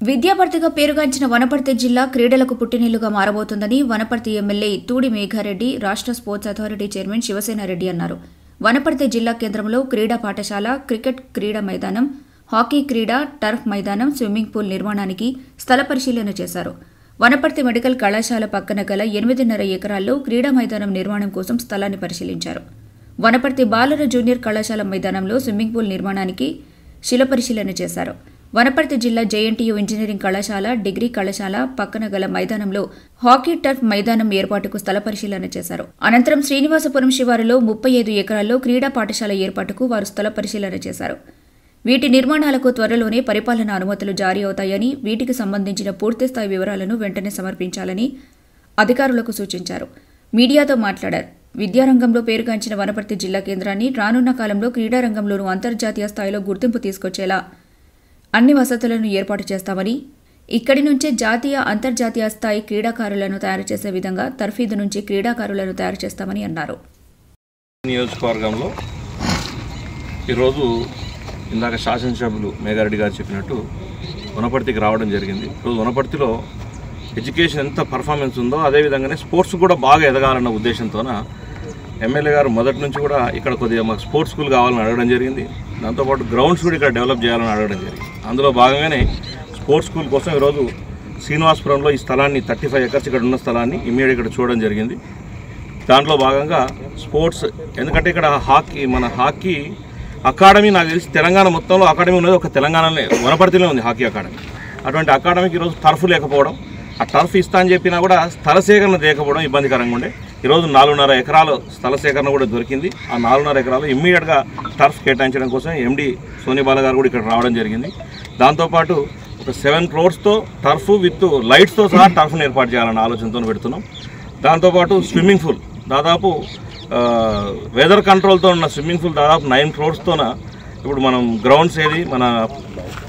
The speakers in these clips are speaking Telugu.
విద్యాభర్తిగా పేరుగాంచిన వనపర్తి జిల్లా క్రీడలకు పుట్టినిల్లుగా మారబోతుందని వనపర్తి ఎమ్మెల్యే తూడి మేఘారెడ్డి రాష్ట్ర స్పోర్ట్స్ అథారిటీ చైర్మన్ శివసేనారెడ్డి అన్నారు. వనపర్తి జిల్లా కేంద్రంలో క్రీడా పాఠశాల, క్రికెట్ క్రీడా మైదానం, హాకీ క్రీడా టర్ఫ్ మైదానం, స్విమ్మింగ్ పూల్ నిర్మాణానికి స్థల పరిశీలన చేశారు. వనపర్తి మెడికల్ కళాశాల పక్కన గల 8.5 ఎకరాల్లో క్రీడా మైదానం నిర్మాణం కోసం స్థలాన్ని పరిశీలించారు. వనపర్తి బాలుర జూనియర్ కళాశాల మైదానంలో స్విమ్మింగ్ పూల్ నిర్మాణానికి శిల పరిశీలన చేశారు. వనపర్తి జిల్లా జేఎన్టీయూ ఇంజనీరింగ్ కళాశాల, డిగ్రీ కళాశాల పక్కన గల మైదానంలో హాకీ టర్ఫ్ మైదానం ఏర్పాటుకు స్థల పరిశీలన చేశారు. అనంతరం శ్రీనివాసపురం శివారులో 35 ఎకరాల్లో క్రీడా పాఠశాల ఏర్పాటుకు వారు స్థల పరిశీలన చేశారు. వీటి నిర్మాణాలకు త్వరలోనే పరిపాలనా అనుమతులు జారీ అవుతాయని, వీటికి సంబంధించిన పూర్తిస్థాయి వివరాలను వెంటనే సమర్పించాలని అధికారులకు సూచించారు. మీడియాతో మాట్లాడారు. విద్యారంగంలో పేరుగాంచిన వనపర్తి జిల్లా కేంద్రాన్ని రానున్న కాలంలో క్రీడారంగంలోనూ అంతర్జాతీయ స్థాయిలో గుర్తింపు తీసుకొచ్చేలా అన్ని వసతులను ఏర్పాటు చేస్తామని, ఇక్కడి నుంచే జాతీయ, అంతర్జాతీయ స్థాయి క్రీడాకారులను తయారు చేసే విధంగా తర్ఫీదు నుంచి క్రీడాకారులను తయారు చేస్తామని అన్నారు. నియోజకవర్గంలో ఈరోజు ఇందాక శాసనసభ్యులు మేఘారెడ్డి గారు చెప్పినట్టు వనపర్తికి రావడం జరిగింది. ఈరోజు వనపర్తిలో ఎడ్యుకేషన్ ఎంత పర్ఫార్మెన్స్ ఉందో అదేవిధంగానే స్పోర్ట్స్ కూడా బాగా ఎదగాలన్న ఉద్దేశంతోన ఎమ్మెల్యే గారు మొదటి నుంచి కూడా ఇక్కడ కొద్దిగా మాకు స్పోర్ట్స్ స్కూల్ కావాలని అడగడం జరిగింది. దాంతోపాటు గ్రౌండ్స్ కూడా ఇక్కడ డెవలప్ చేయాలని అడగడం జరిగింది. అందులో భాగంగానే స్పోర్ట్స్ స్కూల్ కోసం ఈరోజు శ్రీనివాసపురంలో ఈ స్థలాన్ని 35 ఎకర్స్ ఇక్కడ ఉన్న స్థలాన్ని ఇమ్మీడియట్ ఇక్కడ చూడడం జరిగింది. దాంట్లో భాగంగా స్పోర్ట్స్, ఎందుకంటే ఇక్కడ మన హాకీ అకాడమీ నాకు తెలిసి తెలంగాణ మొత్తంలో అకాడమీ ఉన్నది ఒక తెలంగాణలో వనపర్తిలో ఉంది హాకీ అకాడమీ. అటువంటి అకాడమీకి ఈరోజు టర్ఫ్ లేకపోవడం, ఆ టర్ఫ్ ఇస్తా అని చెప్పినా కూడా స్థల సేకరణ లేకపోవడం ఇబ్బందికరంగా ఉండే. ఈరోజు 4.5 ఎకరాల స్థల సేకరణ కూడా దొరికింది. ఆ 4.5 ఎకరాలు ఇమ్మీడియట్గా టర్ఫ్ కేటాయించడం కోసం ఎండి సోనిబాల గారు కూడా ఇక్కడ రావడం జరిగింది. దాంతోపాటు ఒక 7 crores టర్ఫ్ విత్ లైట్స్తో సహా టర్ఫ్ను ఏర్పాటు చేయాలన్న ఆలోచనతో పెడుతున్నాం. దాంతోపాటు స్విమ్మింగ్ పూల్ దాదాపు వెదర్ కంట్రోల్తో ఉన్న స్విమ్మింగ్ పూల్ దాదాపు 9 crores ఇప్పుడు మనం గ్రౌండ్స్ మన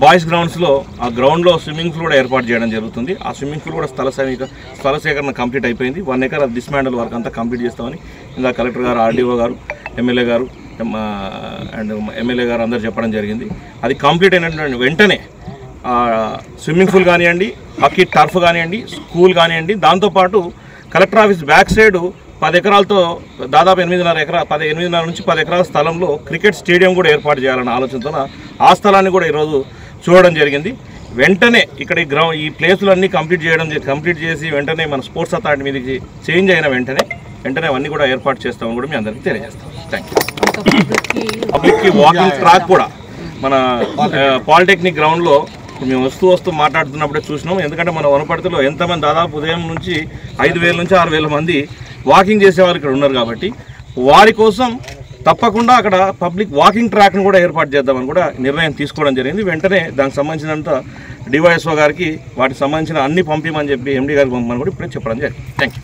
బాయ్స్ గ్రౌండ్స్లో ఆ గ్రౌండ్లో స్విమ్మింగ్ పూల్ కూడా ఏర్పాటు చేయడం జరుగుతుంది. ఆ స్విమ్మింగ్ పూల్ కూడా స్థల సేకరణ కంప్లీట్ అయిపోయింది. 1 acre డిస్మాండల్ వర్క్ అంతా కంప్లీట్ చేస్తామని ఇంకా కలెక్టర్ గారు, ఆర్డీఓ గారు, ఎమ్మెల్యే గారు అండ్ ఎమ్మెల్యే గారు అందరూ చెప్పడం జరిగింది. అది కంప్లీట్ అయినటువంటి వెంటనే స్విమ్మింగ్ పూల్ కానివ్వండి, హాకీ టర్ఫ్ కానివ్వండి, స్కూల్ కానివ్వండి, దాంతోపాటు కలెక్టర్ ఆఫీస్ బ్యాక్ సైడ్ 10 ఎకరాలతో దాదాపు 8.5 నుంచి 10 ఎకరాల స్థలంలో క్రికెట్ స్టేడియం కూడా ఏర్పాటు చేయాలన్న ఆలోచనతో ఆ స్థలాన్ని కూడా ఈరోజు చూడడం జరిగింది. వెంటనే ఇక్కడ ఈ ప్లేసులన్నీ కంప్లీట్ చేసి వెంటనే మన స్పోర్ట్స్ అథారిటీ మీదకి చేంజ్ అయిన వెంటనే అవన్నీ కూడా ఏర్పాటు చేస్తామని కూడా మీ అందరికీ తెలియజేస్తాం. Thank you. పబ్లిక్కి వాకింగ్ ట్రాక్ కూడా మన పాలిటెక్నిక్ గ్రౌండ్లో మేము వస్తూ మాట్లాడుతున్నప్పుడే చూసినాం. ఎందుకంటే మన వనపర్తిలో ఎంతమంది దాదాపు ఉదయం నుంచి 5,000 నుంచి 6,000 మంది వాకింగ్ చేసేవారు ఇక్కడ ఉన్నారు. కాబట్టి వారి కోసం తప్పకుండా అక్కడ పబ్లిక్ వాకింగ్ ట్రాక్ను కూడా ఏర్పాటు చేద్దామని కూడా నిర్ణయం తీసుకోవడం జరిగింది. వెంటనే దానికి సంబంధించినంత డివైఎస్ఓ గారికి వాటికి సంబంధించిన అన్ని పంపిమని చెప్పి ఎండీ గారికి పంపమని కూడా ఇప్పుడే చెప్పడం జరిగింది. Thank you.